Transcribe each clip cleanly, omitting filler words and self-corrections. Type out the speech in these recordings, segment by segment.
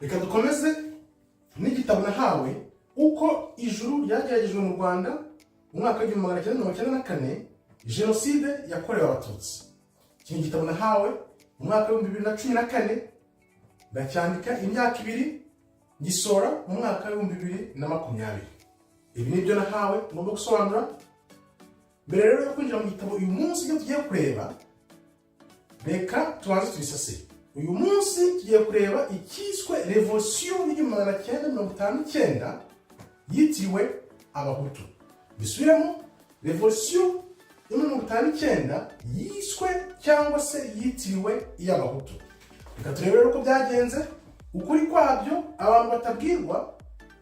Reka dukomeze n'igitabo nahawe uko ijuru ryageragejwe mu Rwanda mu mwaka wa 1994, jenoside yakorewe abatutsi. Iki gitabo nahawe mu mwaka wa 2014, ndacyandika imyaka 2, gisora mu mwaka wa 2020. Ibi nibyo nahawe ngomba gusobanura. Mbere rero yo kwinjira mu gitabo uyu munsi ibyo tugiye kureba, reka tubanze tubisasire. Uyu munsi tugiye kureba ikiswe Revolution y'1959 yitiriwe Abahutu. Bisubiremo, Revolution y'1959 yiswe cyangwa se yitiriwe iy'Abahutu. Reka turebe rero uko byagenze, ukuri kwabyo abantu batabwirwa,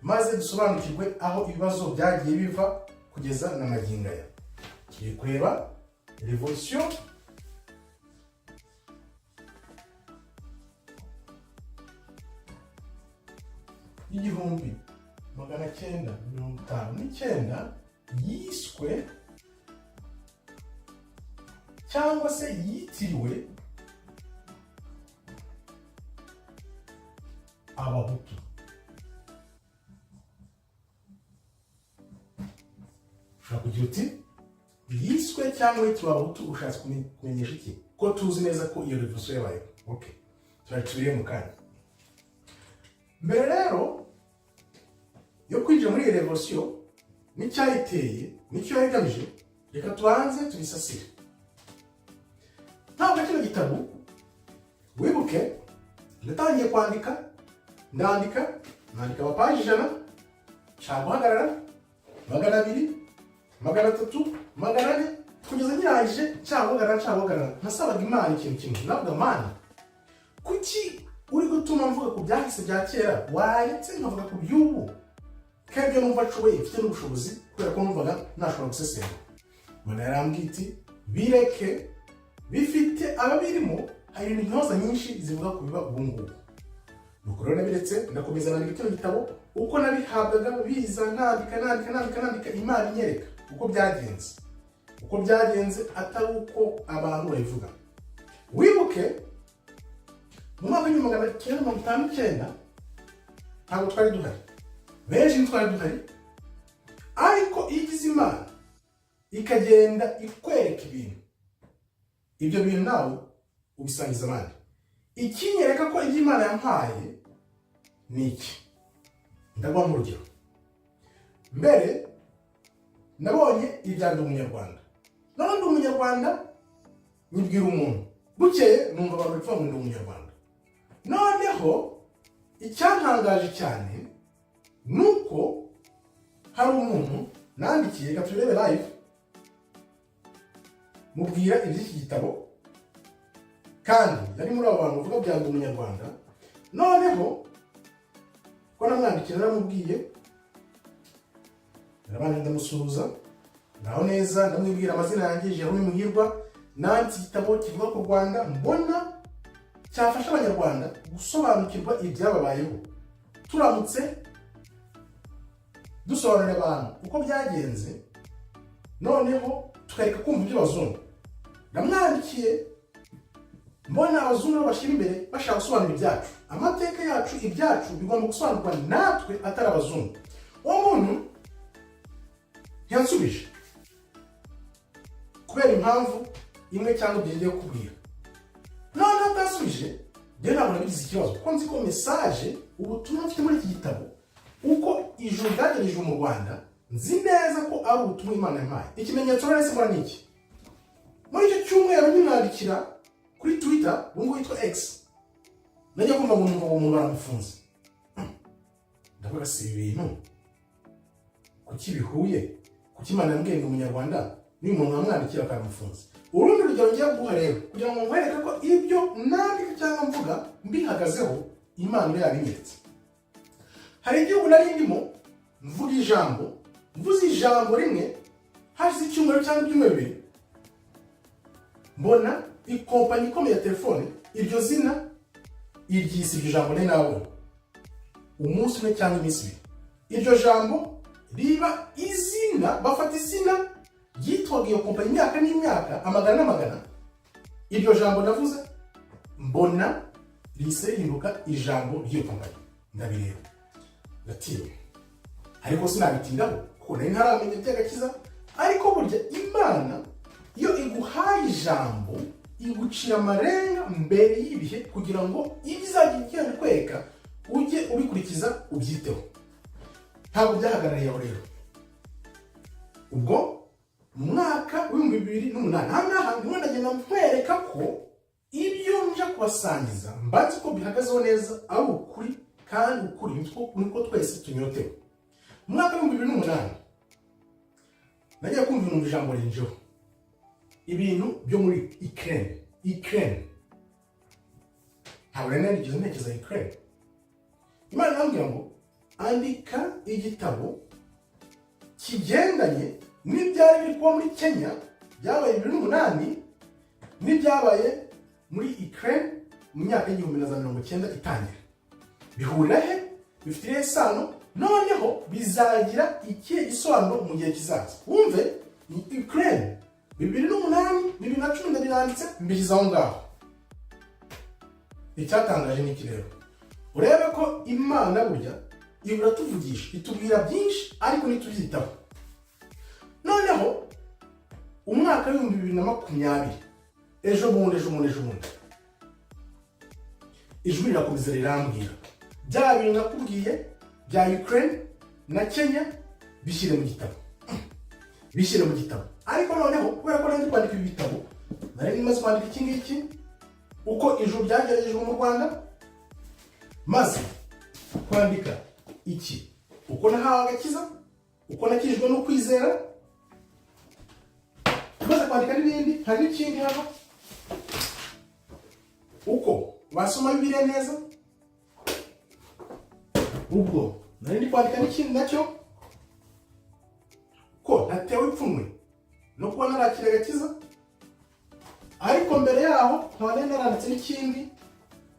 maze dusobanukirwe aho ibibazo byagiye biva kugeza na magingo aya. Tugiye kureba Revolution y'igihumbi 1959 yiswe cyangwa se yitiriwe Abahutu. Ushaka kugira uti yiswe cyangwa yitiriwe Abahutu, ushatse kumenyesha iki? Ko tuzi neza ko iyo revolution yabaye. Okay, turacuriye mu kanya. Mbere rero yo kwinjira muri revolution n'icyayiteye n'icyo yagamije, reka tubanze tubisasire. Ntabwo kino gitabo wibuke ndatangiye kwandika, ndandika amapaji 100, cyaguhagarara 200, 300, 400, kugeza nyirangije cyaguhagarara. Nasabaga Imana ikintu kimwe, navuga Mana, kuki uri gutuma mvuga ku byahise bya kera, waretse nkavuga ku by'ubu? Kebyo numva nshoboye, mfite n'ubushobozi, kubera ko numvaga ntashobora gusesera. Mana yarambwiye iti bireke, bifite ababirimo, hari intyoza nyinshi zivuga ku biba ubu ngubu. Nuko rero nabiretse, ndakomeza nandika kino gitabo uko nabihabwaga, biza nandika, Imana inyereka uko byagenze atari uko abantu babivuga. Wibuke mu mwaka wa 1959 ntabwo twari duhari, benshi ntitwari duhari, ariko igize Imana ikagenda ikwereka ibyo bintu nawe ubisangiza abandi. Ikinyereka ko ibyo Imana yampaye ni iki? Ndaguha mu rugero. Mbere nabonye ibya Ndi Umunyarwanda, none Ndi Umunyarwanda nyibwira umuntu, bukeye numva abantu bipfa ngo Ndi Umunyarwanda. Noneho icyantangaje cyane nuko hari umuntu nandikiye, reka turebe live, mubwira iby'iki gitabo, kandi yari muri abo bantu bavuga bya Ndi Umunyarwanda. Noneho ko namwandikiye, naramubwiye, narabanje ndamusuhuza, naho neza, ndamwibwira amazina yanjye, Jerome Muhirwa, nanditse igitabo kivuga ku Rwanda mbona cyafasha Abanyarwanda gusobanukirwa ibyababayeho, turamutse dusobanurira abantu uko byagenze, noneho tukareka kumva iby'abazungu. Ndamwandikiye, mbona abazungu bashyira imbere bashaka gusobanura ibyacu, amateka yacu, ibyacu bigomba gusobanurwa natwe atari abazungu. Uwo muntu ntiyansubije kubera impamvu imwe cyangwa ebyiri ngiye kukubwira. None atasubije, njye ntabwo nabigize ikibazo, kuko nzi ko message, ubutumwa mfite muri iki gitabo, uko ijuru ryagerejwe mu Rwanda, nzi neza ko ari ubutumwa Imana yampaye. Ikimenyetso rero se mbona ni iki? Muri icyo cyumweru nyimwandikira kuri Twitter, ubwo yitwa X, najya kumva ngo umuntu baramufunze. Ndavuga si ibintu kuki bihuye, kuki Imana yambwiye ngo Umunyarwanda ni umuntu wamwandikira akamufunza. Urundi rugero ngiye guha rero, kugira ngo nkwereke ko ibyo nandika cyangwa mvuga mbihagazeho, Imana yabinyeretse. Hari igihugu nari ndimo mvuze ijambo rimwe, hashize icyumweru cyangwa ibyumweru 2, mbona ikompanyi ikomeye ya telefone iryo zina iryise iryo jambo ne nawe umunsi umwe cyangwa iminsi 2. Iryo jambo riba izina, bafata izina yitwaga iyo kompanyi imyaka n'imyaka, amagana n'amagana. Iryo jambo navuze mbona lise rihinduka ijambo ry'iyo kompanyi. ndabireba ndatinya, ariko sinabitindaho kuko nari ntaramenya iby'agakiza. Ariko burya Imana iyo iguhaye ijambo igucira amarenga mbere y'ibihe kugira ngo ibizajya igenda kwereka ujye ubikurikiza ubyiteho. Ntabwo byahagarariye aho rero. Ubwo mu mwaka w'ibihumbi 2008 ahangaha niho ndagenda nkwereka ko ibyo nje kubasangiza mbanze ko bihagazeho neza ari ukuri, kandi ukuri niko twese tunyotewe. Mu mwaka w'ibihumbi 2008 nagiye kumva ijambo rinjeho ibintu byo muri Ukraine. Ntabwo nari nigeze ntekereza Ukraine. Imana irambwira ngo andika igitabo kigendanye n'ibyari biri kuba muri Kenya byabaye 2008 n'ibyabaye muri Ukraine mu myaka y'1990 itangira. Bihurira he? Bifite isano, noneho bizagira ikihe gisobanuro mu gihe kizaza. Wumve, ni Ukraine 2008 2010 ndabiranditse mbihiza aho ngaho. Icyatangaje ni iki rero? Urebe ko Imana burya ibura tuvugisha, itubwira byinshi ariko ntitubyitaho. Noneho umwaka w'ibihumbi 2020 ejo bundi ijwi rirakomeza rirambwira bya bintu nakubwiye bya Ukraine na Kenya bishyire mu gitabo. Ariko noneho kubera ko nari kwandika ibi bitabo, nari maze kwandika iki ngiki uko ijuru ryageragejwe mu Rwanda, maze kwandika iki uko nahawe agakiza, uko nakijwe no kwizera, maze kwandika n'ibindi, hari n'ikindi hano uko wasoma Bibiliya neza. Ubwo nari kwandika n'ikindi nacyo ko natewe ipfunwe no kuba narakira agakiza. Ariko mbere yaho nkaba naranditse n'ikindi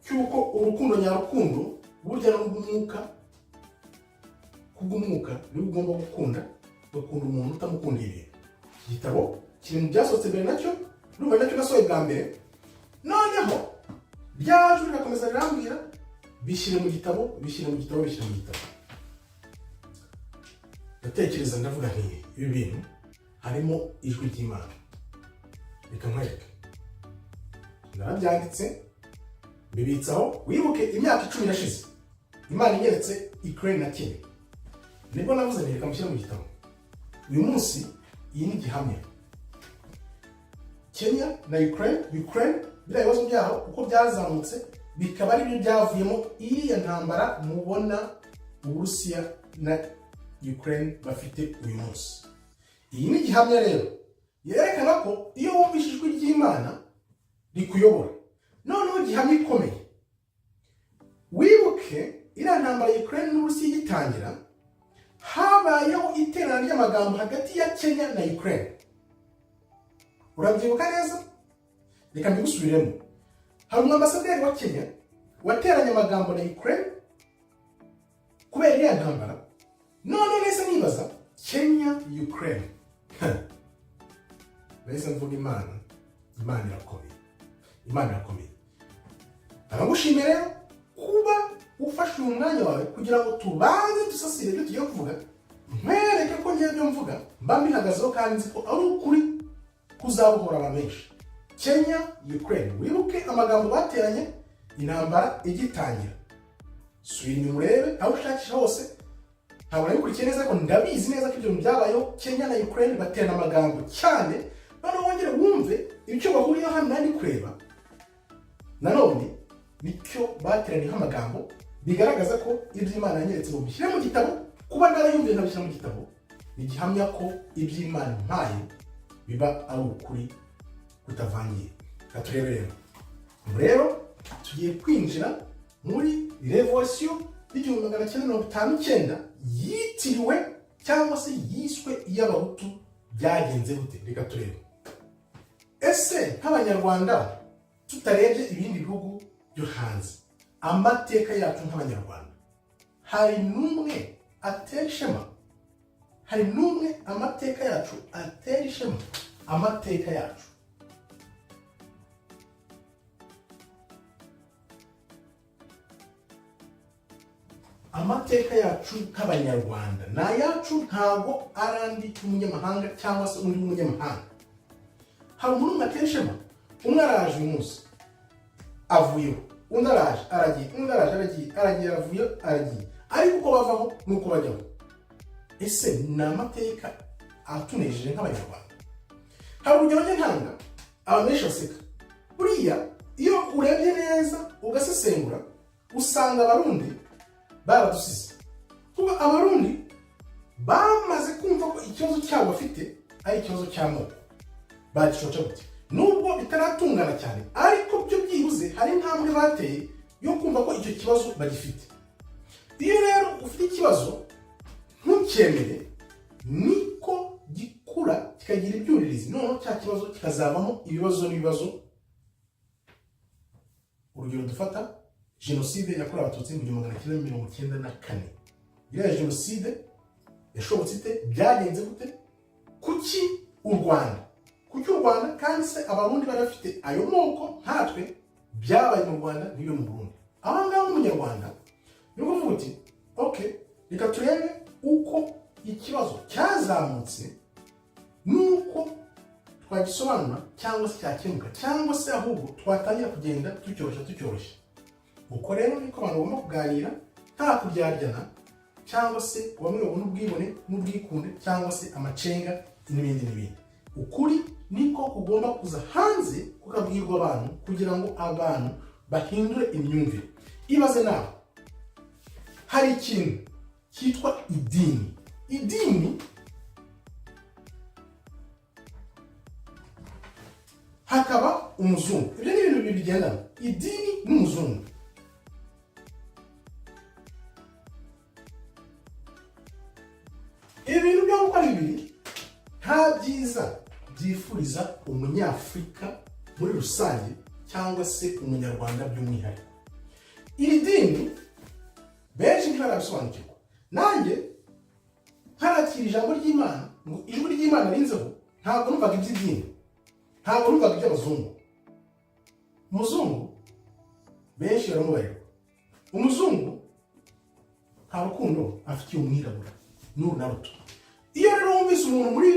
cy'uko urukundo nyarukundo burya n'ubw'umwuka, kubw'umwuka niwe ugomba gukunda umuntu utamukundiye ibintu. Iki gitabo kiri mu byasohotse mbere nacyo, n'ubu nacyo nasohoye bwa mbere. Noneho ryajuru rirakomeza rirambwira bishyire mu gitabo. Ndatekereza ndavuga nti ibi bintu harimo ijwi ry'Imana, reka nkwereke. Narabyanditse bibitsaho. Wibuke imyaka 10 irashize Imana inyeretse Ukraine na Kenya, nibwo navuze nti reka mushyire mu gitabo. Uyu munsi iyi ni gihamya. Kenya na Ukraine biriya bibazo byaho uko byazamutse bikaba ari byo byavuyemo iriya ntambara mubona Uburusiya na Ukraine bafite uyu munsi. Iyi ni gihamya rero yerekana ko iyo wumvise ijwi ry'Imana rikuyobora. Noneho gihamya ikomeye, wibuke iriya ntambara ya Ukraine n'Uburusiya igitangira, habayeho iterana ry'amagambo hagati ya Kenya na Ukraine. Urabyibuka neza? Reka mbigusubiremo. Hari umwambasaderi wa Kenya wateranye amagambo na Ukraine kubera iriya ntambara. None nese nibaza Kenya Ukraine. Nese mvuga Imana irakomeye. Ndagushimira rero kuba ufashe umwanya wawe kugira ngo tubanze dusasire ibyo tugiye kuvuga. Nkwereke ko ngiye byo mvuga mba mbihagazeho kandi nzi ko ari ukuri kuzabuhora abantu benshi. Kenya Ukraine, wibuke amagambo bateranye intambara igitangira. Subira inyuma urebe aho ushakisha hose. Ntabwo nabikurikiye neza ko ndabizi neza ko ibyo byabayeho. Kenya na Ukraine baterana amagambo cyane. None wongere wumve icyo bahuriyeho hano nari kureba. Nanone nicyo bateraniyeho amagambo bigaragaza ko iby'Imana yanyeretse mu bishyira mu gitabo. Kuba narayumviye nabishyira mu gitabo ni gihamya ko iby'Imana mpaye biba ari ukuri kutavangiye. Katurebe rero tugiye kwinjira muri revolution y'1959 yitiriwe cyangwa se yiswe iy'abahutu. Byagenze gute? Reka turebe. Ese nk'Abanyarwanda tutarebye ibindi bihugu byo hanze, amateka yacu nk'Abanyarwanda hari n'umwe atera ishema? Hari n'umwe amateka yacu atera ishema? Amateka yacu amateka yacu nk'abanyarwanda ni ayacu, ntabwo ari andi y'umunyamahanga cyangwa se undi w'umunyamahanga. Hari umuntu umwe atera ishema, umwe araje uyu munsi avuyeho, undi araje aragiye, undi araje aragiye aravuye aragiye, ariko uko bavaho nuko bajyaho. Ese ni amateka atunejeje nk'abanyarwanda? Hari urugero njye ntanga, abantu benshi baseka. Buriya iyo urebye neza ugasesengura, usanga abarundi baradusize. Kuko abarundi bamaze kumva ko ikibazo cyabo bafite ari ikibazo cy'amoko. Bagishoca gute? Nubwo bitaratungana cyane, ariko byo byibuze hari intambwe bateye yo kumva ko icyo kibazo bagifite. Iyo rero ufite ikibazo ntucyemere, niko gikura kikagira ibyuririzi, noneho cya kibazo kikazavamo ibibazo n'ibibazo. Urugero dufata jenoside yakorewe abatutsi mu 1994. Iriya jenoside yashobotse ite? Byagenze gute? Kuki u Rwanda? Kuki u Rwanda kandi se abarundi bari bafite ayo moko nkatwe, byabaye mu Rwanda n'iyo mu Burundi. Aha ngaha umunyarwanda ni ukuvuga uti okay, reka turebe uko ikibazo cyazamutse, nuko twagisobanura cyangwa se cyakemuka, cyangwa se ahubwo twatangira kugenda tucyoroshya. Uko rero niko abantu bagomba kuganira, nta kubyaryana cyangwa se bamwe babona ubwibone n'ubwikunde cyangwa se amacenga n'ibindi. Ukuri niko kugomba kuza hanze kukabwirwa abantu kugira ngo abantu bahindure imyumvire. Ibaze nawe, hari ikintu cyitwa idini. Idini hakaba umuzungu. Ibyo ni ibintu bibiri bigendana, idini n'umuzungu. Ibintu byo gukora bibiri nta byiza byifuriza umunyafurika muri rusange cyangwa se umunyarwanda by'umwihariko. Iri dini benshi ntibarabisobanukirwa. Nanjye ntarakira ijambo ry'Imana, ngo ijwi ry'Imana rinzeho, ntabwo numvaga iby'idini, ntabwo numvaga iby'abazungu. Umuzungu benshi baramubarirwa. Umuzungu nta rukundo afitiye umwirabura n'uru na ruto. Iyo rero wumvise umuntu muri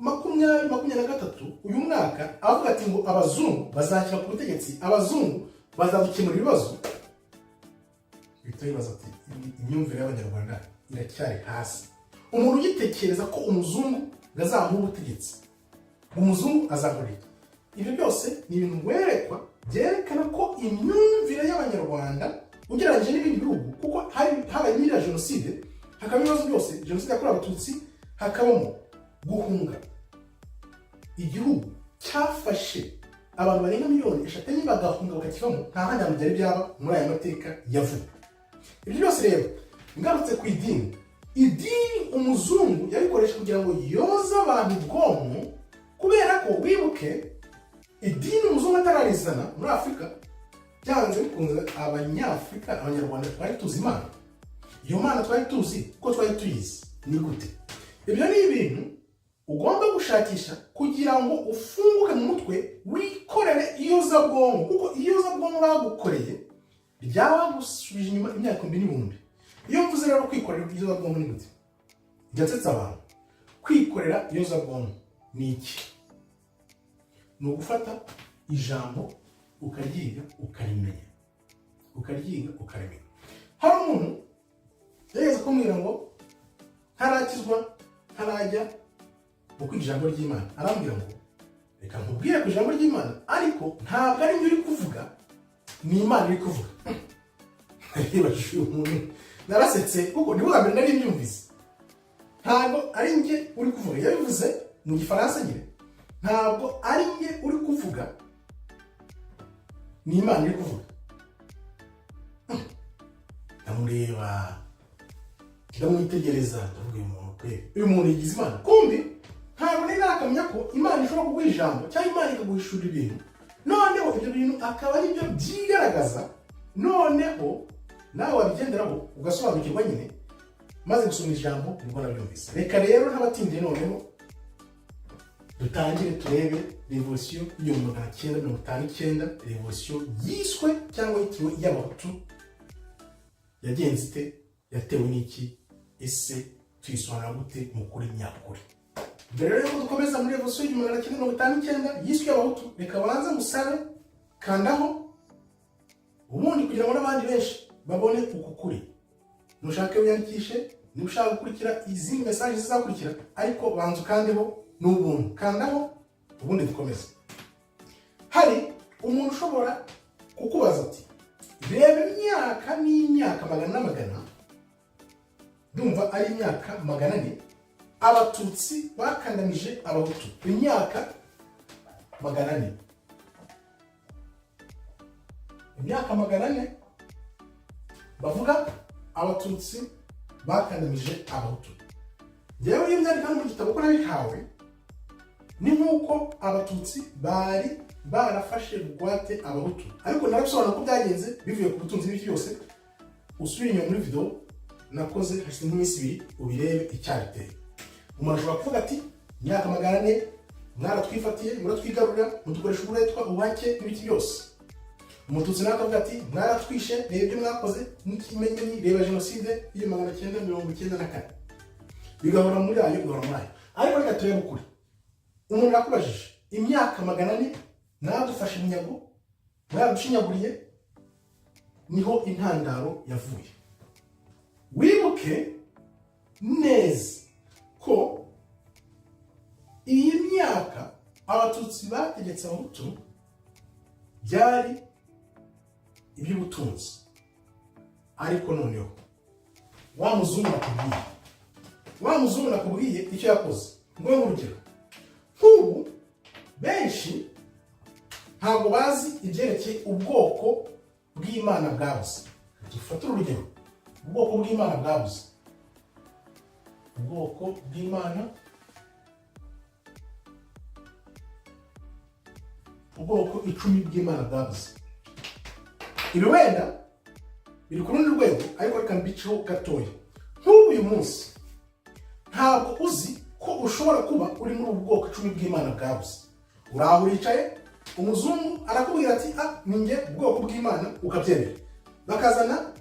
2023 uyu mwaka avuga ati ngo abazungu bazashyira ku butegetsi, abazungu bazadukemura ibibazo, bihita bibaza ati imyumvire y'abanyarwanda iracyari hasi. Umuntu ugitekereza ko umuzungu azamuha ubutegetsi, umuzungu azahurira. Ibyo byose ni ibintu werekwa byerekana ko imyumvire y'abanyarwanda ugereranyije n'ibindi bihugu, kuko habaye n'iriya jenoside, hakaba ibibazo byose, jenoside yakorewe abatutsi, hakabamo guhunga. Igihugu cyafashe abantu barenga 3,000,000 bagahunga bakakivamo, nta handi hantu byari byaba muri aya mateka yavuga. Ibyo byose rero ngarutse ku idini. Idini umuzungu yabikoresha kugira ngo yoze abantu ubwonko, kubera ko wibuke idini umuzungu atararizana muri Afurika, byanze bikunze abanyafurika, abanyarwanda twari tuzi Imana. Iyo Mana twari tuzi kuko twari tuyizi. Ni gute? Ibyo ni ibintu ugomba gushakisha kugira ngo ufunguke mu mutwe, wikorere iyozabwonko, kuko iyozabwonko bagukoreye ryabagusubije inyuma imyaka 2,000. Iyo mvuze rero kwikorera iyozabwonko ni gute? Byasetsa abantu. Kwikorera iyozabwonko ni iki? Ni ugufata ijambo ukaryiga ukarimenya, ukaryiga ukarimenya. Hari umuntu yageze kumbwira ngo ntarakizwa, ntarajya mu kwiga ijambo ry'Imana. Arambwira ngo reka nkubwire ku ijambo ry'Imana, ariko ntabwo ari njye uri kuvuga, ni Imana iri kuvuga. Yibajije umuntu, narasetse kuko ni bwa mbere nari mbyumvise. Ntabwo ari njye uri kuvuga, yabivuze mu Gifaransa nyine. Ntabwo ari njye uri kuvuga, ni Imana iri kuvuga. Ndamureba, ndamwitegereza, ndavuga uyu muntu yigize Imana. Kumbi ntabwo nari nakamenya ko Imana ishobora kuguha ijambo cyangwa Imana ikaguhishura ibintu, noneho ibyo bintu akaba ari byo byigaragaza, noneho nawe wabigenderaho ugasobanukirwa nyine, maze gusoma ijambo nibwo nabyumvise. Reka rero ntabatindiye, noneho dutangire turebe revolution yo mu 1959, revolution yiswe cyangwa yitiriwe y'abahutu yagenze ite, yatewe n'iki, ese tuyisobanura gute mu kuri nyakuri. Mbere rero ko dukomeza muri revolution y'1959 yiswe abahutu, reka banze musabe kandaho ubundi kugira ngo n'abandi benshi babone uku kuri. Nushake wiyandikishe, niba ushaka gukurikira izindi message zizakurikira, ariko banzu kandeho n'ubuntu, kandaho ubundi dukomeze. Hari umuntu ushobora kukubaza ati, reba imyaka n'imyaka magana n'amagana, ndumva ari imyaka 400 abatutsi bakandamije abahutu, imyaka 400, imyaka 400 bavuga abatutsi bakandamije abahutu. Njyewe iyo byandika mu gitabo ko nabihawe, ni nkuko abatutsi bari barafashe bugwate abahutu, ariko narabisobanura ko byagenze bivuye ku butunzi n'ibiki byose. Usubire inyuma muri video nakoze hashize nk'iminsi 2 ubirebe icyabiteye. Umuntu ashobora kuvuga ati, imyaka 400 mwaratwifatiye, muratwigarurira, mudukoresha uburetwa, ubuhake n'ibiki byose. Umututsi nawe akavuga ati, mwaratwishe, reba ibyo mwakoze n'ikimenyeni, reba jenoside y'1994. Bigahora muri ayo, bigahora muri ayo. Ariko reka turebe ukuri. Umuntu yakubajije, imyaka 400 mwadufashe munyago, mwadushinyaguriye, niho intandaro yavuye. Wibuke neza ko iyi myaka abatutsi bategetse abahutu byari iby'ubutunzi. Ariko noneho wa muzungu nakubwiye icyo yakoze. Ngo urugero, nk'ubu benshi ntabwo bazi ibyerekeye ubwoko bw'Imana bwabuze. Dufate urugero, ubwoko bw'Imana bwabuze, ubwoko bw'Imana, ubwoko 10 bw'Imana bwabuze. Ibi wenda biri ku rundi rwego, ariko reka mbiceho gatoya. Nk'ubu uyu munsi ntabwo uzi ko ushobora kuba uri muri ubu bwoko 10 bw'Imana bwabuze. Uraho uricaye, umuzungu arakubwira ati, ninjye ubwoko bw'Imana, ukabyemera. Bakazana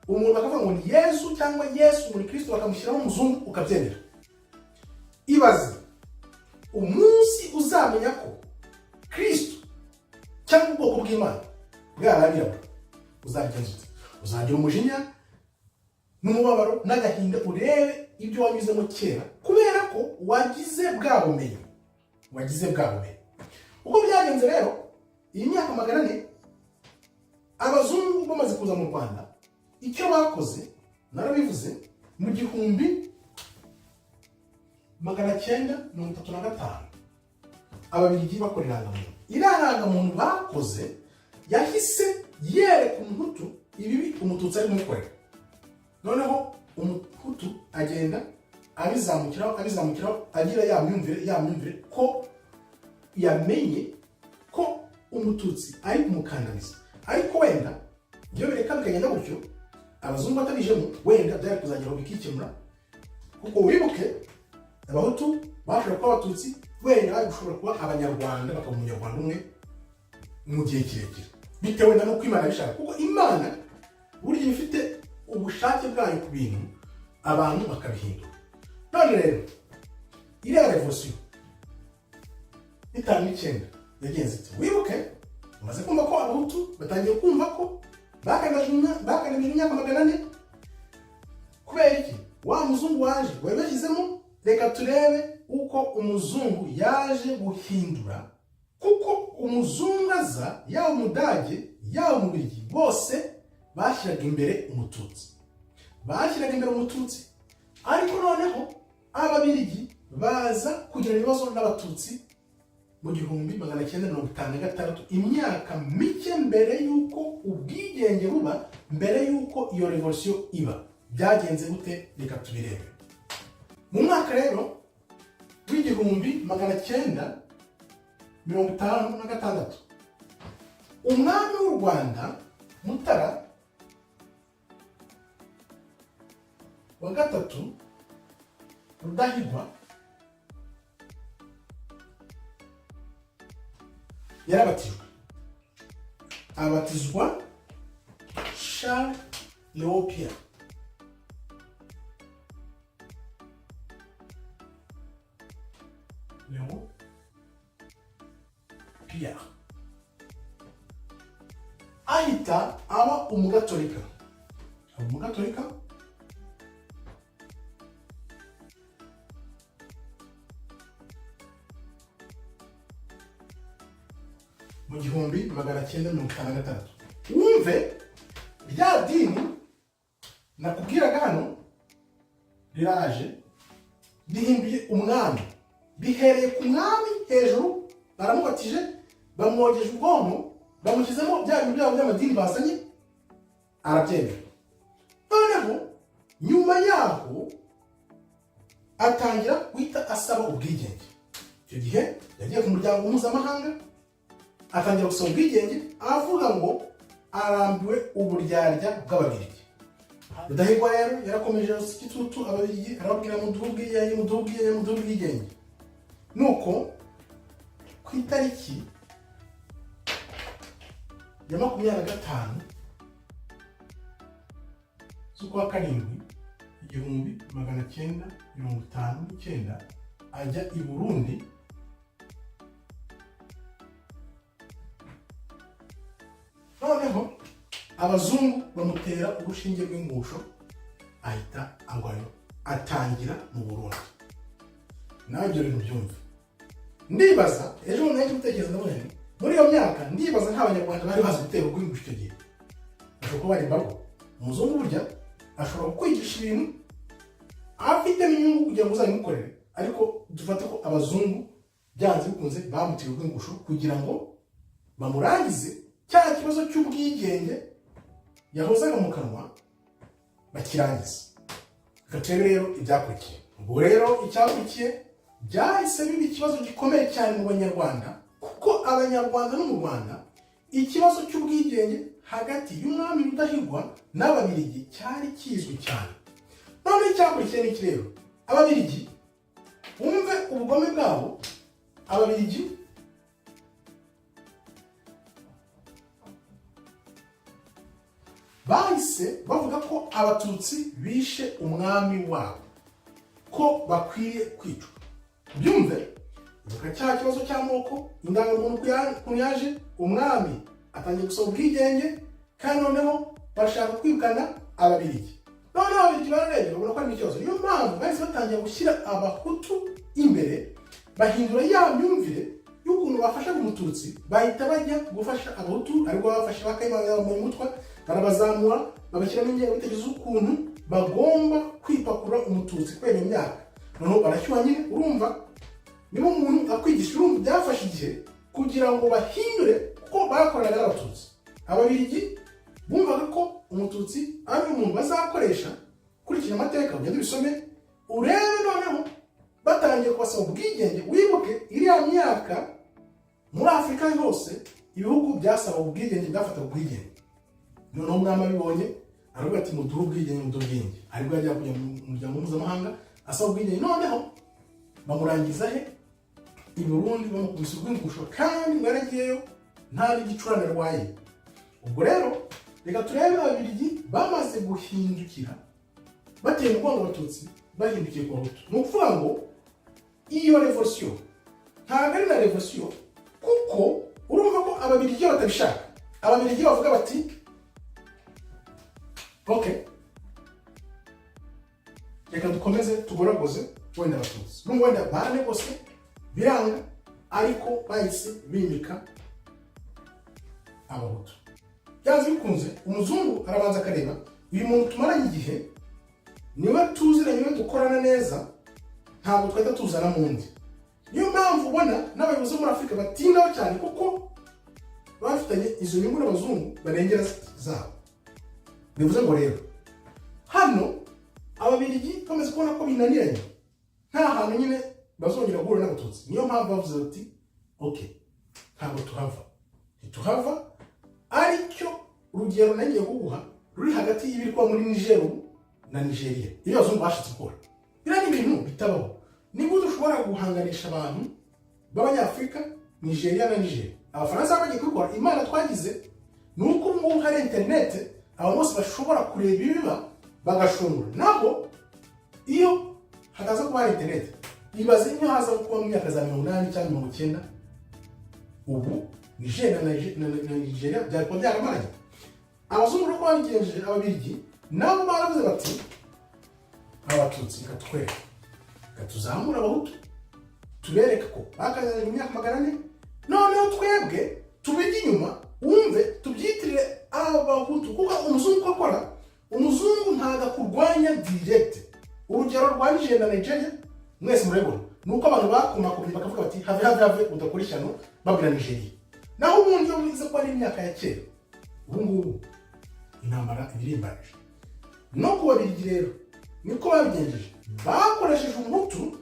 umuntu bakavuga ngo ni Yesu cyangwa Yesu muri Kristo, bakamushyiraho umuzungu, ukabyemera. Ibaze umunsi uzamenya ko Kristo cyangwa ubwoko bw'Imana bwarabirabura, uzabigenza ute? Uzagira umujinya n'umubabaro n'agahinda, urebe ibyo wanyuzemo kera, kubera ko wagize bwa bumenyi. Uko byagenze rero, iyi myaka 400 abazungu bamaze kuza mu Rwanda, icyo bakoze narabivuze, mu 1935 ababiligi bakora irangamuntu. Irangamuntu bakoze yahise yereka umuhutu ibibi umututsi ari kumukorera. Noneho umuhutu agenda abizamukiraho agira ya myumvire ko yamenye ko umututsi ari kumukandamiza. Ariko wenda iyo bireka bikagenda gutyo, abazungu batabijemo, wenda byari kuzageraho bikikemura. Kuko wibuke abahutu bashobora kuba abatutsi, wenda bashobora kuba abanyarwanda, bakaba umunyarwanda umwe mu gihe kirekire, bitewe n'uko Imana bishaka. Kuko Imana burya ifite ubushake bwayo ku bintu, abantu bakabihindura. None rero iriya revolution 1959 yagenze ite? Wibuke umaze kumva ko abahutu batangiye kumva ko bakandamije imyaka 400. Kubera iki? Wa muzungu waje wabashyizemo. Reka turebe uko umuzungu yaje guhindura. Kuko umuzungu aza, yaba umudage yaba umubirigi, bose bashyiraga imbere umututsi. Ariko noneho ababirigi baza kugira ibibazo n'abatutsi mu 1956, imyaka mike mbere yuko ubwigenge buba, mbere yuko iyo revolution iba. Byagenze gute? Reka tubirebe. Mu mwaka rero w'1956, umwami w'u Rwanda Mutara wa gatatu Rudahigwa yarabatijwe. Abatizwa Charles Léon Pierre. Léon Pierre. Ahita aba umugatolika. Umugatolika mu 1956. Wumve rya dini nakubwiraga hano riraje rihinduye umwami, bihereye ku mwami hejuru, baramubatije, bamwogeje ubwonko, bamushyizemo bya bintu byabo by'amadini bazanye, arabyemera. Noneho nyuma yaho atangira guhita asaba ubwigenge. Icyo gihe yagiye ku muryango mpuzamahanga atangira gusaba ubwigenge, avuga ngo arambiwe uburyarya bw'Ababiligi. Rudahigwa rero yarakomeje igitutu Ababiligi, arababwira muduhe ubwigenge. Nuko ku itariki ya 25 z'ukwa karindwi 1959 ajya i Burundi, noneho abazungu bamutera urushinge rw'ingusho, ahita agwayo, atangira mu Burundi. Nawe ibyo bintu byumve. Ndibaza ejo nari gutekereza ndabona muri iyo myaka, ndibaza nta banyarwanda bari bazi gutera urw'ingusho icyo gihe. Ashobora kuba bari mbago. Umuzungu burya ashobora kwigisha ibintu afite n'inyungu kugira ngo uzabimukorere, ariko dufata ko abazungu byanze bikunze bamutera urw'ingusho kugira ngo bamurangize cya kibazo cy'ubwigenge yahozaga mu kanwa, bakirangiza. Reka rero ibyakurikiye. Ubwo rero icyakurikiye byahise biba ikibazo gikomeye cyane mu Banyarwanda, kuko Abanyarwanda no mu Rwanda ikibazo cy'ubwigenge hagati y'umwami Rudahigwa n'Ababiligi cyari kizwi cyane. None icyakurikiye ni iki rero? Ababiligi, wumve ubugome bwabo. Ababiligi bahise bavuga ko Abatutsi bishe umwami wabo, ko bakwiye kwicwa. Byumve, ibuka cya kibazo cy'amoko, indangamuntu yaje, umwami atangiye gusaba ubwigenge, kandi noneho bashaka kwirukana Ababiligi. Noneho Ababiligi bararebye babona ko ari ikibazo. Niyo mpamvu bahise batangira gushyira Abahutu imbere, bahindura ya myumvire y'ukuntu bafashaga Umututsi, bahita bajya gufasha Abahutu, ariko bafashe bakayimana mu mutwe, barabazamura, babashyiramo ingengabitekerezo z'ukuntu bagomba kwipakura Umututsi kwenya imyaka. Noneho barashyuha nyine, urumva niba umuntu akwigisha, urumva byafashe igihe kugira ngo bahindure, kuko bakoranaga n'Abatutsi. Ababiligi bumvaga ko Umututsi ari umuntu bazakoresha. Kurikira amateka ugende ubisome urebe. Noneho batangiye kubasaba ubwigenge. Wibuke iriya myaka muri Afurika hose ibihugu byasaba ubwigenge, byafataga ubwigenge. Noneho umwami abibonye aravuga ati muduhe ubwigenge, aribwo yajya kujya mu muryango mpuzamahanga asaba ubwigenge. Noneho bamurangiza he? I Burundi, bamukubise urw'ingusho, kandi mwaragiyeyo nta n'igicurane arwaye. Ubwo rero reka turebe Ababiligi bamaze guhindukira, bateye umugongo Abatutsi, bahindukiye ku Bahutu. Ni ukuvuga ngo iyo revolution ntabwo ari na revolution, kuko urumva ko Ababiligi batabishaka. Ababiligi bavuga bati okay, reka dukomeze tugoragoze wenda Abatutsi. Nubwo wenda bane bose biranga, ariko bahise bimika Abahutu. Byanze bikunze umuzungu arabanza akareba, uyu muntu tumaranye igihe niwe tuziranye, niwe dukorana neza, ntabwo twahita tuzana mu ndi. Niyo mpamvu ubona n'abayobozi muri Afurika batindaho cyane, kuko bafitanye izo nyungu n'abazungu barengera zabo. Bivuze ngo rero hano Ababiligi bamaze kubona ko binaniranye, nta hantu nyine bazongera guhura n'Abatutsi. Niyo mpamvu bavuze bati okay, ntabwo ntituhava. Aricyo urugero nagiye kuguha ruri hagati y'ibiri kuba muri Niger na Nigeria, ibyo abazungu bashatse gukora. Biriya ni ibintu bitabaho. Ni gute ushobora guhanganisha abantu b'Abanyafurika, Nigeria na Niger? Abafaransa bagiye kubikora. Imana twagize ni uko ubu hari internet, abantu bose bashobora kureba ibiba bagashungura. Naho iyo hataza kuba hari internet, ibaze iyo haza kuba mu myaka za 80 cyangwa 90, ubu Nigeria byari byaramaranye. Abazungu rero babigenjeje ababirigi nabo baravuze bati abatutsi katwere katuzamura abahutu tubereka ko bakazanye mu myaka 400, noneho twebwe tubijya inyuma wumve tubyitirire abahutu kuko umuzungu akora, umuzungu ntaga kurwanya direct. Urugero rwa Nigeria na Nigeria mwese murabona nuko abantu bakomakomye bakavuga bati have udakora ishyano babwira Nigeria. Naho ubundi yo bize ko ari imyaka ya kera, ubu ngubu intambara ibirimbaje no kubabirigi rero niko babigenjeje, bakoresheje umuhutu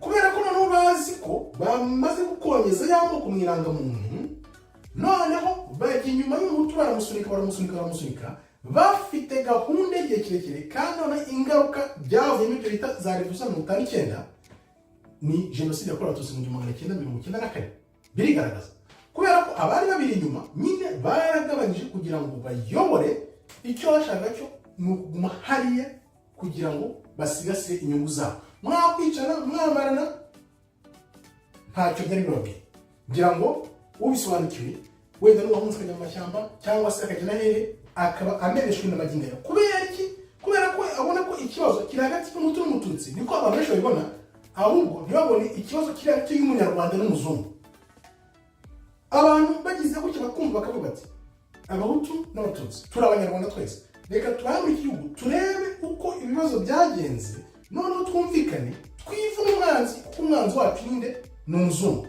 kubera ko noneho bazi ko bamaze gukongeza y'amoko mu irangamuntu, noneho bajya inyuma y'umuhutu baramusunika bafite gahunda y'igihe kirekire, kandi none ingaruka byavuyemo ibyo bita za revolution 1959 ni jenoside yakorewe abatutsi mu 1994 birigaragaza, kubera ko abari babiri inyuma nyine baragabanyije kugira ngo bayobore icyo bashaka cyo ni ukuguma hariya kugira ngo basigasire inyungu zabo. Mwakwicara mwamarana ntacyo byari bibabwiye, ngira ngo ubisobanukiwe wenda n'uwahunze akajya mu mashyamba cyangwa se akajya hehe akaba ameneshwe n'amagingano. Kubera iki? Kubera ko abona ko ikibazo kiri hagati y'umutu n'umututsi, niko abantu benshi babibona, ahubwo ntibabone ikibazo kiri hagati y'umunyarwanda n'umuzungu. Abantu bagize gutya bakumva bakavuga ati abahutu n'abatutsi turi abanyarwanda twese, reka turabe igihugu turebe uko ibibazo byagenze, noneho twumvikane twivuna umwanzi, kuko umwanzi wacu ninde? Ni umuzungu.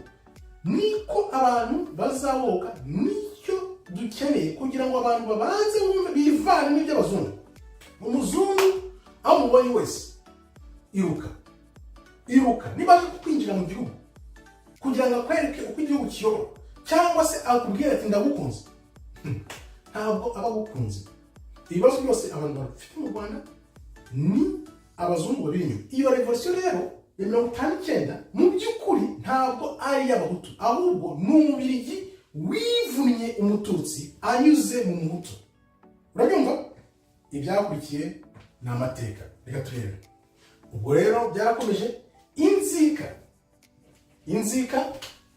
Niko abantu bazaboka, nicyo dukeneye kugira ngo abantu babanze bumve bivane n'iby'abazungu. Umuzungu aho mubonye wese iruka niba kwinjira mu gihugu kugira ngo akwereke uko igihugu kiyobora, cyangwa se akubwira ati ndagukunze, ntabwo aba agukunze. Ibibazo byose abantu bafite mu Rwanda ni abazungu babiri inyuma. Iyo revolution rero ya 59 mu by'ukuri ntabwo ari iy'abahutu, ahubwo ni umubirigi wivunnye umututsi anyuze mu muhutu. Urabyumva? Ibyakurikiye ni amateka, reka turebe. Ubwo rero byarakomeje inzika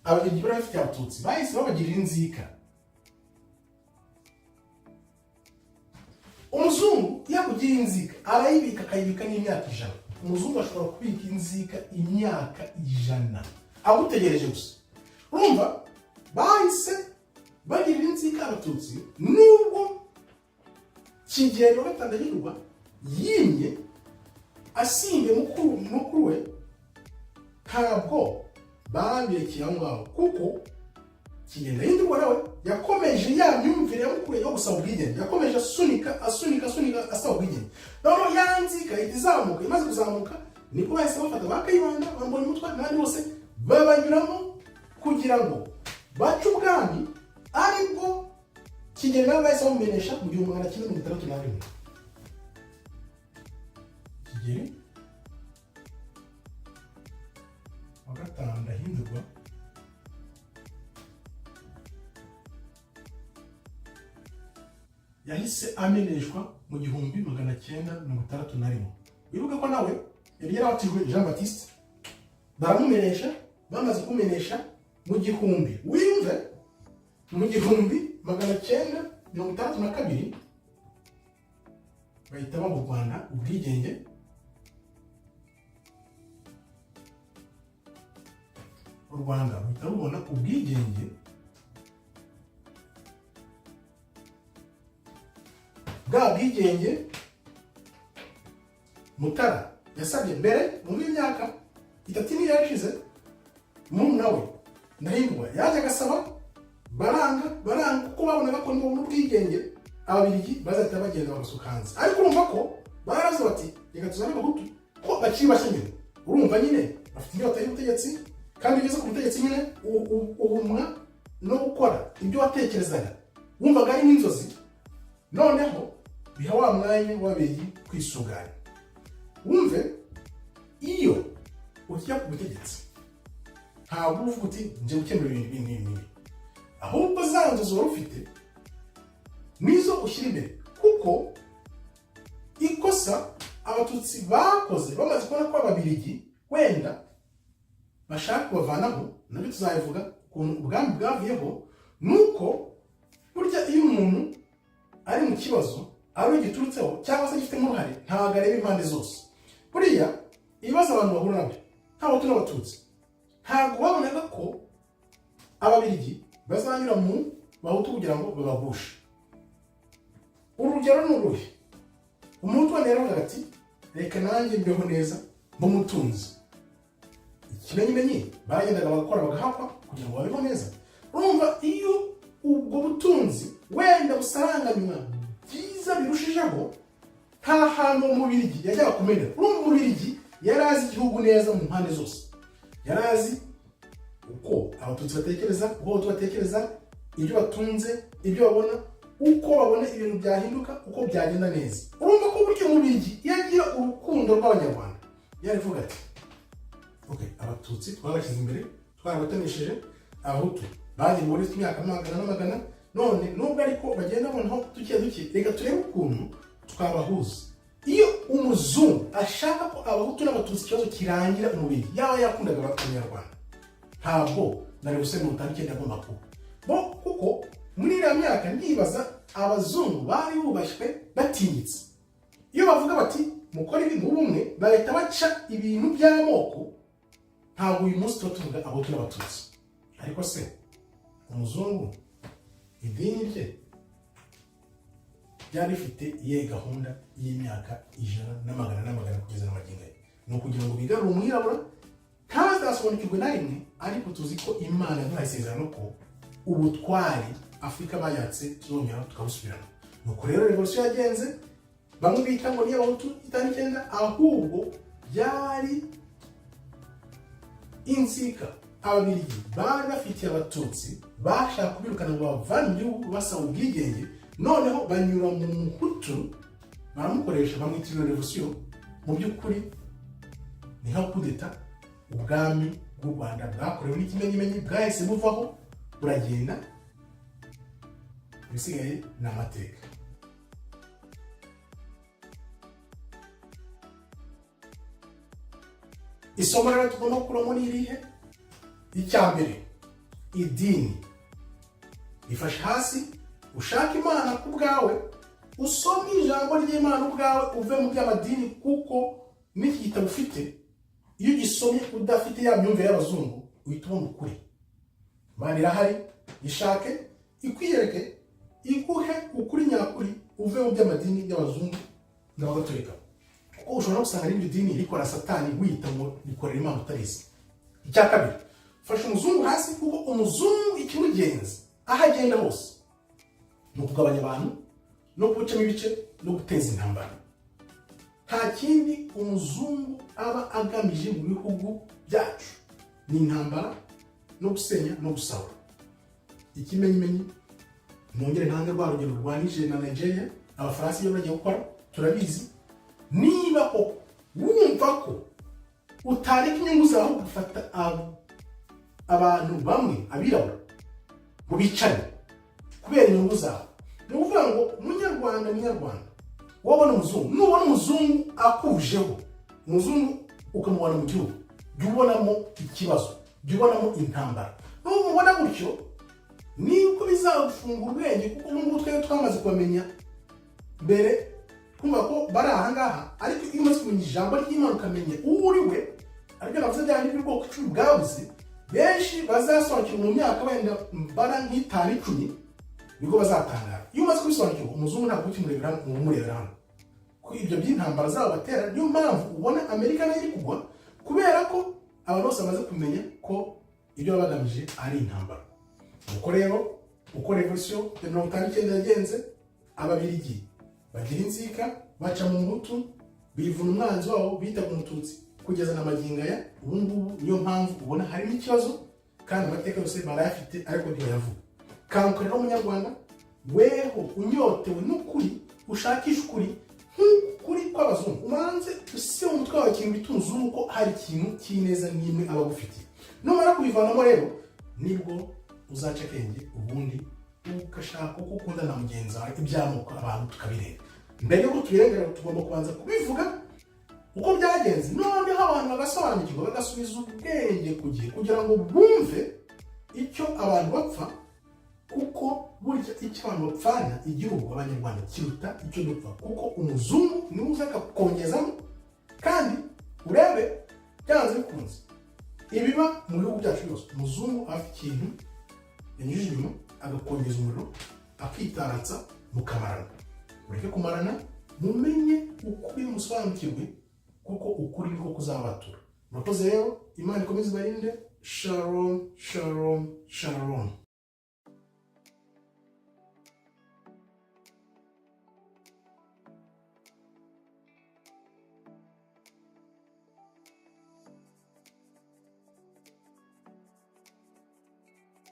ababirigi bari bafite abatutsi bahise babagirira inzika. Umuzungu yakugira inzika arayibika akayibika n'imyaka 100. Umuzungu ashobora kubika inzika imyaka 100 agutegereje gusa. Urumva bahise bagirira inzika abatutsi, nubwo Kigeli gatandagirwa yimye asimbe mukuru we, ntabwo babirekeye aho ngaho, kuko Kigeli yindurwa nawe yakomeje ya myumvire yamukuru yo gusaba ubwigenge, yakomeje asunika asaba ubwigenge. Noneho yanzika izamuka, imaze kuzamuka niko bahise bafata bakayibanda bambona umutwe n'andi bose babanyuramo kugira ngo bace ubwami, aribwo Kigeli nawe bahise bamumenesha mu 1961. Kigeli wa gatanu ndahindurwa yahise ameneshwa mu 1961. Wibuke ko nawe yari yarabatijwe Jean Baptiste, baramumenesha, bamaze kumenesha mu 1000. Wimve mu 1962 bahita mu Rwanda ubwigenge. U Rwanda ruhita rubona ubwigenge bwa bwigenge Mutara yasabye mbere mu myaka 3 yashize. Nawe Ndahindurwa yaje agasaba, baranga kuko babonaga ko n'ubu bwigenge ababirigi bazahita bagenda bagasukanza. Ariko urumva ko baraza bati reka tuzane abahutu ko bakiri bashyanye. Urumva nyine bafite inyota y'ubutegetsi, kandi biza ku butegetsi nyine ubumwa no gukora ibyo watekerezaga wumvaga ari nk'inzozi, noneho biha wa mwanya w'ababirigi kwisuganya. Wumve iyo ujya ku butegetsi ntabwo uvuga uti nje gukemura ibintu n'ibi, ahubwo za nzozi wari ufite nizo ushyira imbere, kuko ikosa abatutsi bakoze bamaze kubona ko ababiligi wenda bashaka kubavanaho, nabyo tuzabivuga ukuntu ubwami bwavuyeho, nuko burya iyo umuntu ari mu kibazo ari giturutseho cyangwa se gifite uruhare ntabwo areba impande zose. Buriya ibibazo abantu bahura nabyo nk'abahutu n'abatutsi ntabwo babonaga ko ababiligi bazanyura mu bahutu kugira ngo babagushe. Urugero ni uruhe? Umuhutu wa rero ati reka nanjye mbeho neza mbumutunzi. Ikimenyimenyi bagendaga bagakora bagahakwa kugira ngo babeho neza. Urumva iyo ubwo butunzi wenda busaranganywa byiza birushijeho, nta hantu umubirigi yajyaga kumenera. Urumva umubirigi yari azi igihugu neza mu mpande zose, yari azi uko abatutsi batekereza, uko abahutu batekereza, ibyo batunze, ibyo babona, uko babona ibintu byahinduka, uko byagenda neza. Urumva ko buryo umubirigi yagira urukundo rw'abanyarwanda yarivuga ati okay, abatutsi twabashyize imbere, twarabatanishije, abahutu bagiye muri imyaka n'amagana, none nubwo ariko bagenda bonaho duke duke, reka turebe ukuntu twabahuza. Iyo umuzungu ashaka ko abahutu n'abatutsi ikibazo kirangira umubiri yaba yakundaga abanyarwanda, ntabwo nari gusema utarikenda agomba kuba bo, kuko muri iriya myaka ndibaza abazungu bari bubashywe batinyitse. Iyo bavuga bati mukora ibintu ubumwe, bahita baca ibintu by'amoko. Ntabwo uyu munsi tuba tuvuga abahutu n'abatutsi, ariko se umuzungu idini rye ryari rifite iyihe gahunda y'imyaka 100 kugeza n'amagingo ye? Ni ukugira ngo bigarure umwirabura ntazasobanukirwe na rimwe, ariko tuzi ko Imana yaduhaye isezerano ko ubutwari Afurika bayatse tuzongera tukabusubirana. Nuko rero revolution yagenze, bamwe bita ngo ni abahutu 59, ahubwo byari inzika ababiligi bari bafitiye abatutsi bashaka kubirukana ngo bavane mu gihugu basaba ubwigenge. Noneho banyura mu muhutu baramukoresha, bamwitiriwe revolution. Mu by'ukuri ni nka kudeta. Ubwami bw'u Rwanda bwakorewe n'ikimenyimenyi bwahise buvaho buragenda, ibisigaye ni amateka. Isomo rero tugomba gukuramo ni irihe? Icya mbere, idini ifashe hasi, ushaka Imana ku bwawe, usome ijambo ry'Imana ubwawe, uve mu by'amadini, kuko n'iki gitabo ufite iyo ugisomye udafite ya myumvire y'abazungu uhita ubona ukuri. Imana irahari, ishake, ikwiyereke, iguhe ukuri nyakuri, uve mu by'amadini y'abazungu n'abagatolika, kuko ushobora gusanga n'iryo dini rikora satani wita ngo rikorera Imana utarizi. Icya kabiri, fasha umuzungu hasi, kuko umuzungu ikimugenza aho agenda hose ni ukugabanya abantu no kubucamo ibice no guteza intambara. Nta kindi umuzungu aba agamije mu bihugu byacu, ni intambara no gusenya no gusahura. Ikimenyimenyi nongere ntange rwa rugero rwa Niger na Nigeria, abafaransa iyo bagiye gukora turabizi. Niba ko wumva ko utareka inyungu zawe gufata abantu bamwe abirabura mu bicane kubera inyungu zawe, ni ukuvuga ngo munyarwanda wabona umuzungu, nubona umuzungu akujeho, umuzungu ukamubona mu gihugu, jya ubonamo ikibazo, jya ubonamo intambara. Nubona gutyo niko bizagufungura ubwenge, kuko n'ubwo twari twamaze kubamenya mbere kumva ko bari aha ngaha, ariko iyo umaze kumenya ijambo ry'Imana ukamenya uwo uri we, ariko navuze byari by'ubwoko 10 bwabuze, benshi bazasobanukirwa mu myaka wenda mbara nk'itanu 10 nibwo bazatangara. Iyo umaze kubisobanukirwa, umuzungu ntabwo umurebera hano ko ibyo by'intambara zabo batera. Niyo mpamvu ubona Amerika nayo iri kugwa, kubera ko abantu bose bamaze kumenya ko ibyo bagamije ari intambara. Nuko rero uko revolution ya 59 yagenze, ababiligi bagira inzika, baca mu muhutu, bivuna umwanzi wabo bita umututsi, kugeza na magingo aya. Ubu ngubu niyo mpamvu ubona harimo ikibazo, kandi amateka yose barayafite ariko ntibayavuga. Kanka rero umunyarwanda, weho unyotewe n'ukuri, ushakisha ukuri nk'ukuri kw'abazungu, umanze usibe mu mutwe wawe ikintu bitunze uko hari ikintu cy'ineza n'imwe aba agufitiye. Numara kubivanamo rero nibwo uzaca akenge, ubundi ugashaka uko ukunda na mugenzi wawe, iby'amoko abantu tukabireba. Mbere y'uko tubirengera tugomba kubanza kubivuga uko byagenze, noneho abantu bagasobanukirwa, bagasubiza ubwenge ku gihe kugira ngo bumve icyo abantu bapfa, kuko burya icyo abantu bapfana igihugu abanyarwanda kiruta icyo dupfa, kuko umuzungu niwe uza akakongezamo, kandi urebe byanze bikunze ibiba mu bihugu byacu byose, umuzungu afite ikintu yanyujije inyuma agakongeza umuriro akitaratsa mukamarana. Mureke kumarana, mumenye ukuri, musobanukirwe, kuko ukuri niko kuzabatura. Murakoze rero, Imana ikomeze ibarinde. Shalom, shalom, shalom.